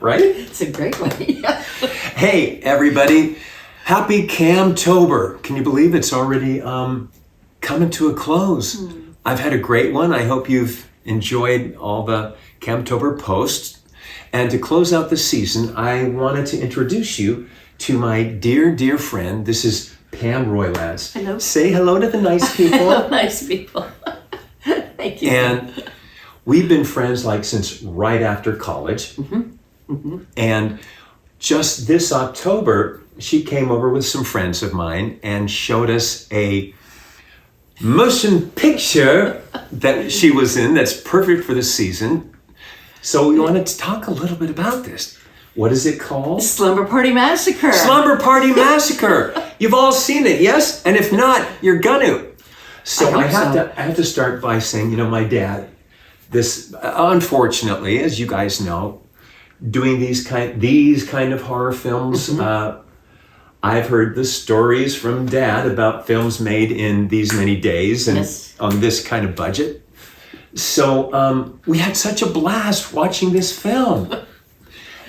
right? It's a great one. Yeah. Hey, everybody. Happy Camtober. Can you believe it's already coming to a close? I've had a great one. I hope you've enjoyed all the Camtober posts. And to close out the season, I wanted to introduce you to my dear, dear friend. This is Pam Roylance. Hello. Say hello to the nice people. Hello, nice people. Thank you. And we've been friends like since right after college. And just this October, she came over with some friends of mine and showed us a motion picture that she was in that's perfect for the season. So we wanted to talk a little bit about this. What is it called? Slumber Party Massacre. Slumber Party Massacre. You've all seen it, yes? And if not, you're gonna. So I have to start by saying, my dad, this unfortunately, as you guys know, doing these kind of horror films, I've heard the stories from Dad about films made in these many days and on this kind of budget. So we had such a blast watching this film.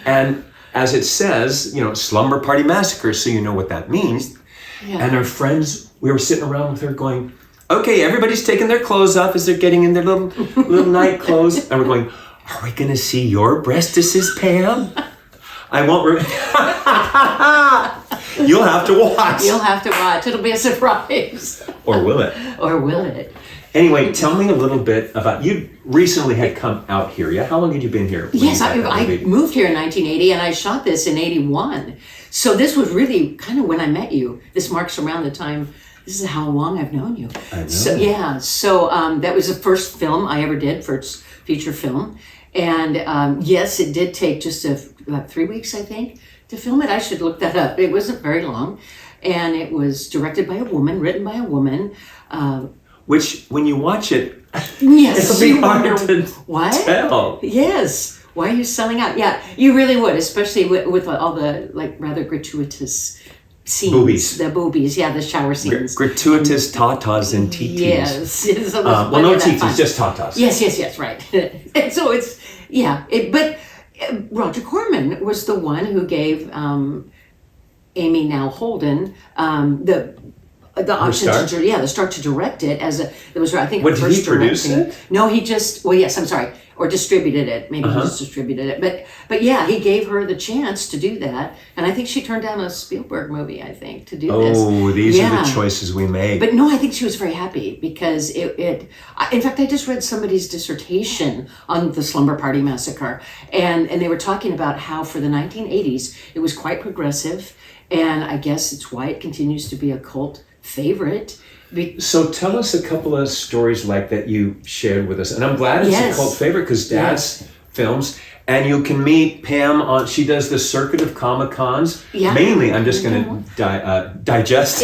And as it says, Slumber Party Massacre, so you know what that means. Yeah. And our friends, we were sitting around with her going, okay, everybody's taking their clothes off as they're getting in their little night clothes. And we're going, are we going to see your breastises, Pam? I won't. You'll have to watch. You'll have to watch. It'll be a surprise. Or will it? Or will it? Anyway, tell me a little bit about, you recently had come out here, yeah? How long had you been here? Yes, I moved here in 1980 and I shot this in 81. So this was really kind of when I met you. This marks around the time, this is how long I've known you. I know. So that was the first film I ever did, first feature film. And yes, it did take just about 3 weeks, I think, to film it. I should look that up. It wasn't very long. And it was directed by a woman, written by a woman. Which, when you watch it, yes, it'll be hard to tell. Yes. Why are you selling out? Yeah, you really would, especially with all the rather gratuitous scenes. Boobies. The boobies, yeah, the shower scenes. Gratuitous tatas and TTs. Yes. So well, no TTs, just tatas. Yes, right. And so it's, but Roger Corman was the one who gave Amy Now Holden the option to start to direct it it was I think what, did he produce it? No, he just or distributed it. Maybe he just distributed it. But yeah, he gave her the chance to do that. And I think she turned down a Spielberg movie, I think, to do this. Oh, these are the choices we made. But no, I think she was very happy because in fact, I just read somebody's dissertation on the Slumber Party Massacre. And they were talking about how for the 1980s, it was quite progressive. And I guess it's why it continues to be a cult favorite. So tell us a couple of stories like that you shared with us. And I'm glad it's a cult favorite because Dad's films. And you can meet Pam she does the circuit of Comic-Cons. Yeah. Mainly, I'm just going to digest.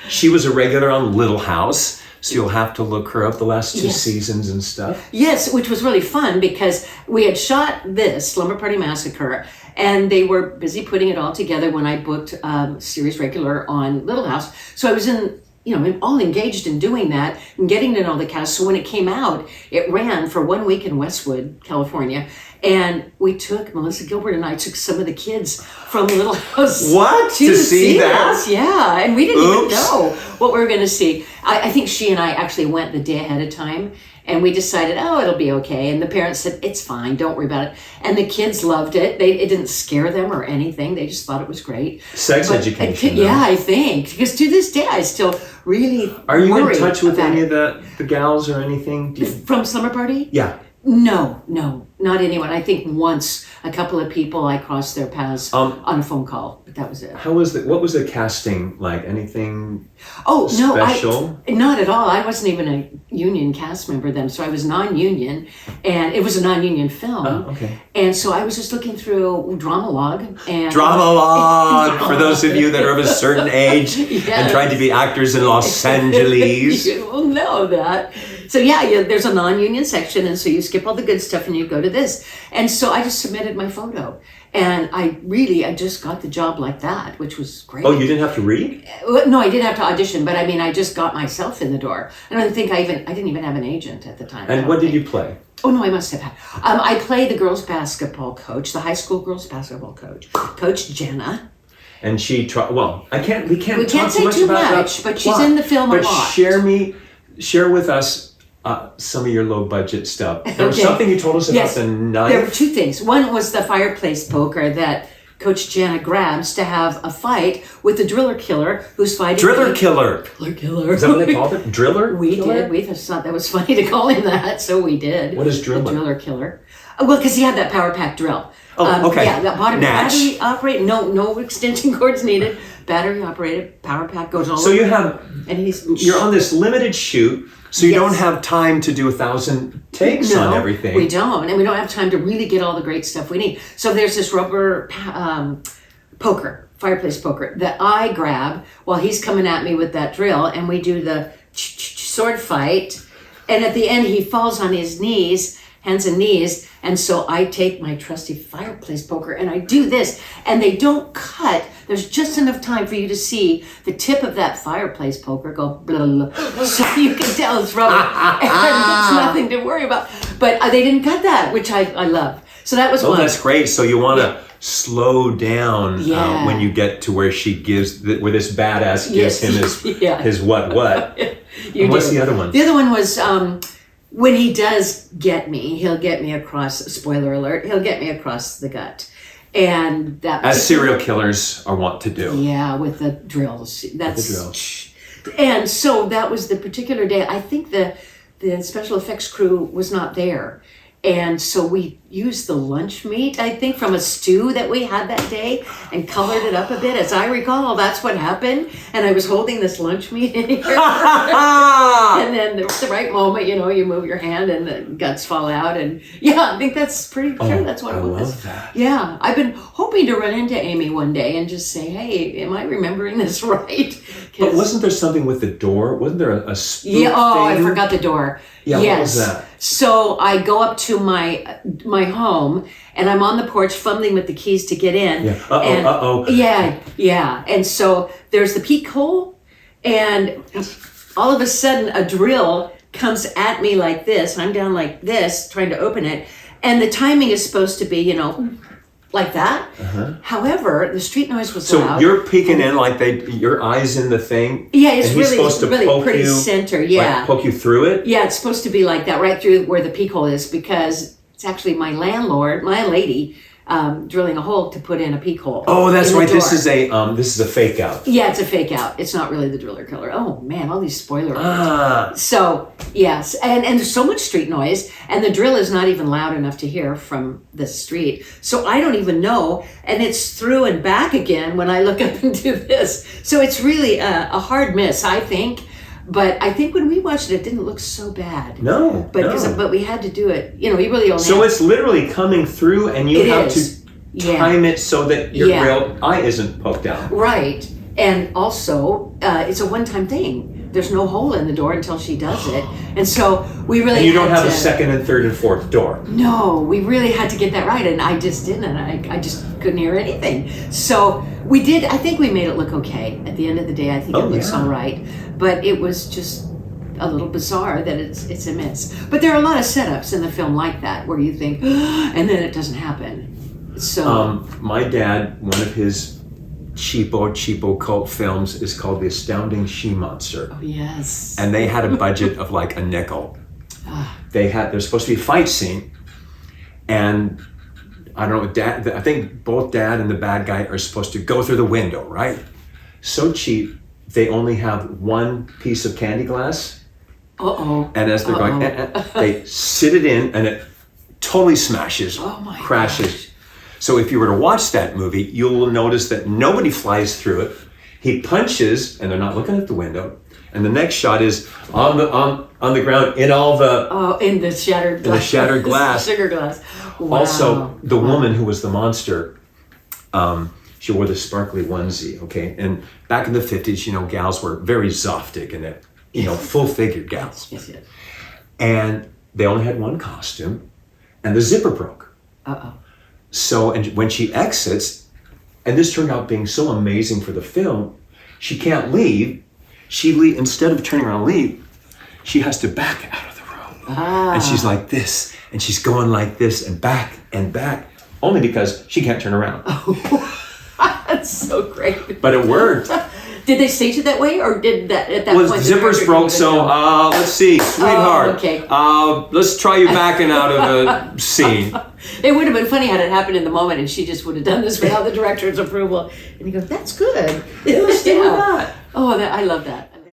She was a regular on Little House. So you'll have to look her up the last 2 seasons and stuff. Yes, which was really fun because we had shot this, Slumber Party Massacre, and they were busy putting it all together when I booked series regular on Little House. So I was all engaged in doing that and getting to know the cast. So when it came out, it ran for 1 week in Westwood, California. And Melissa Gilbert and I took some of the kids from Little House. What? To see that? Yeah, and we didn't even know what we were going to see. I think she and I actually went the day ahead of time. And we decided, it'll be okay. And the parents said, it's fine, don't worry about it. And the kids loved it. It didn't scare them or anything. They just thought it was great. Sex education. Yeah, I think. Because to this day, I still really Are you in touch with any of the gals or anything? From Slumber Party? Yeah. No, not anyone. I think once a couple of people I crossed their paths on a phone call, but that was it. What was the casting like? Anything special? No, not at all. I wasn't even a union cast member then, so I was non-union, and it was a non-union film. Oh, okay. And so I was just looking through Dramalog. Dramalog, for those of you that are of a certain age and trying to be actors in Los Angeles. You will know that. So yeah, there's a non-union section, and so you skip all the good stuff and you go to this. And so I just submitted my photo, and I just got the job like that, which was great. Oh, you didn't have to read? No, I did have to audition, but I just got myself in the door. I don't think I didn't even have an agent at the time. And what did you play? Oh no, I must have had. I played the girls' basketball coach, the high school girls' basketball coach, Coach Jenna. And she we can't talk say much too about much, that but she's plot. in the film a But lot. share with us some of your low budget stuff. There was Okay. something you told us about the knife. There were two things. One was the fireplace poker that Coach Jenna grabs to have a fight with the driller killer who's fighting Driller killer. Driller killer. Is that what they called it? Driller? We killer? did. We just thought that was funny to call him that, so we did. What is driller? The driller killer. Well, because he had that power pack drill. Oh, okay. Yeah, that Natch. battery operated. No extension cords needed. Battery operated. Power pack goes all So over. you're on this limited shoot, so you Yes. don't have time to do 1,000 takes on everything. We don't, and we don't have time to really get all the great stuff we need. So there's this rubber poker, fireplace poker, that I grab while he's coming at me with that drill, and we do the sword fight. And at the end, he falls on his knees, hands and knees, and so I take my trusty fireplace poker and I do this, and they don't cut. There's just enough time for you to see the tip of that fireplace poker go blah, blah, blah. So you can tell it's rubber, and there's nothing to worry about. But they didn't cut that, which I love. So that was one. That's great. So you want to slow down Yeah. when you get to where she where this badass gives him his Yeah. his what. You And what's do. the other one? The other one was when he does get me, he'll get me across, spoiler alert, he'll get me across the gut. And that As serial killers are wont to do. Yeah, with the drills. That's the drills. And so that was the particular day. I think the special effects crew was not there. And so we used the lunch meat, I think, from a stew that we had that day and colored it up a bit. As I recall, that's what happened. And I was holding this lunch meat in here. And then there was the right moment, you move your hand and the guts fall out. And yeah, I think that's pretty sure that's what it was. I love that. Yeah, I've been hoping to run into Amy one day and just say, hey, am I remembering this right? But wasn't there something with the door? Wasn't there a spook Yeah, I thing? forgot the door. Yeah, yes. what was that? So I go up to my home and I'm on the porch fumbling with the keys to get in. Yeah. And- Yeah. And so there's the peek hole, and all of a sudden a drill comes at me like this. I'm down like this trying to open it, and the timing is supposed to be, like that. However, the street noise was So loud. you're peeking in like your eyes in the thing. Yeah, it's and he's supposed to really poke pretty you, center. Yeah. like, poke you through it. Yeah, it's supposed to be like that, right through where the peek hole is, because it's actually my lady, drilling a hole to put in a peek hole. Oh, that's in the right. This door. is a fake out. Yeah, it's a fake out. It's not really the driller killer. Oh man, all these spoilers. Ah. So yes, and there's so much street noise, and the drill is not even loud enough to hear from the street. So I don't even know, and it's through and back again when I look up and do this. So it's really a hard miss, I think. But I think when we watched it, it didn't look so bad. No. But we had to do it. You really only. So it's literally coming through, and you have is. to time it so that your Yeah. real eye isn't poked out. Right. And also, it's a one-time thing. There's no hole in the door until she does it. And so we really And you don't had have a to- second and third and fourth door. No, we really had to get that right, and I just didn't. And I just couldn't hear anything. So we did. I think we made it look okay. At the end of the day, I think it looks all right. But it was just a little bizarre that it's a miss. But there are a lot of setups in the film like that where you think, and then it doesn't happen. So My dad, one of his cheapo cult films is called The Astounding She-Monster. yes. And they had a budget of like a nickel. There's supposed to be a fight scene, and I don't know, I think both dad and the bad guy are supposed to go through the window, right? So cheap, they only have one piece of candy glass, Uh-oh. and as they're going, they sit it in, and it totally smashes, Oh my crashes. gosh. So if you were to watch that movie, you'll notice that nobody flies through it. He punches, and they're not looking at the window. And the next shot is on the ground in all the. Oh, in the shattered glass. The shattered glass. Sugar glass. Wow. Also, the woman who was the monster, she wore this sparkly onesie. Okay, and back in the 50s, gals were very Zoftig and it, full-figured gals. Yes. And they only had one costume, and the zipper broke. Uh-oh. So, and when she exits, and this turned out being so amazing for the film, she can't leave. Instead of turning around and leave, she has to back out of the room. And she's like this, and she's going like this and back, only because she can't turn around. That's so great. But it worked. Did they stage it that way, or did that at that Well, point? the zippers broke, so let's see, sweetheart. okay. Let's try you backing out of a scene. It would have been funny had it happened in the moment, and she just would have done this without the director's approval. And he goes, "That's good." Let's do that. Oh, I love that.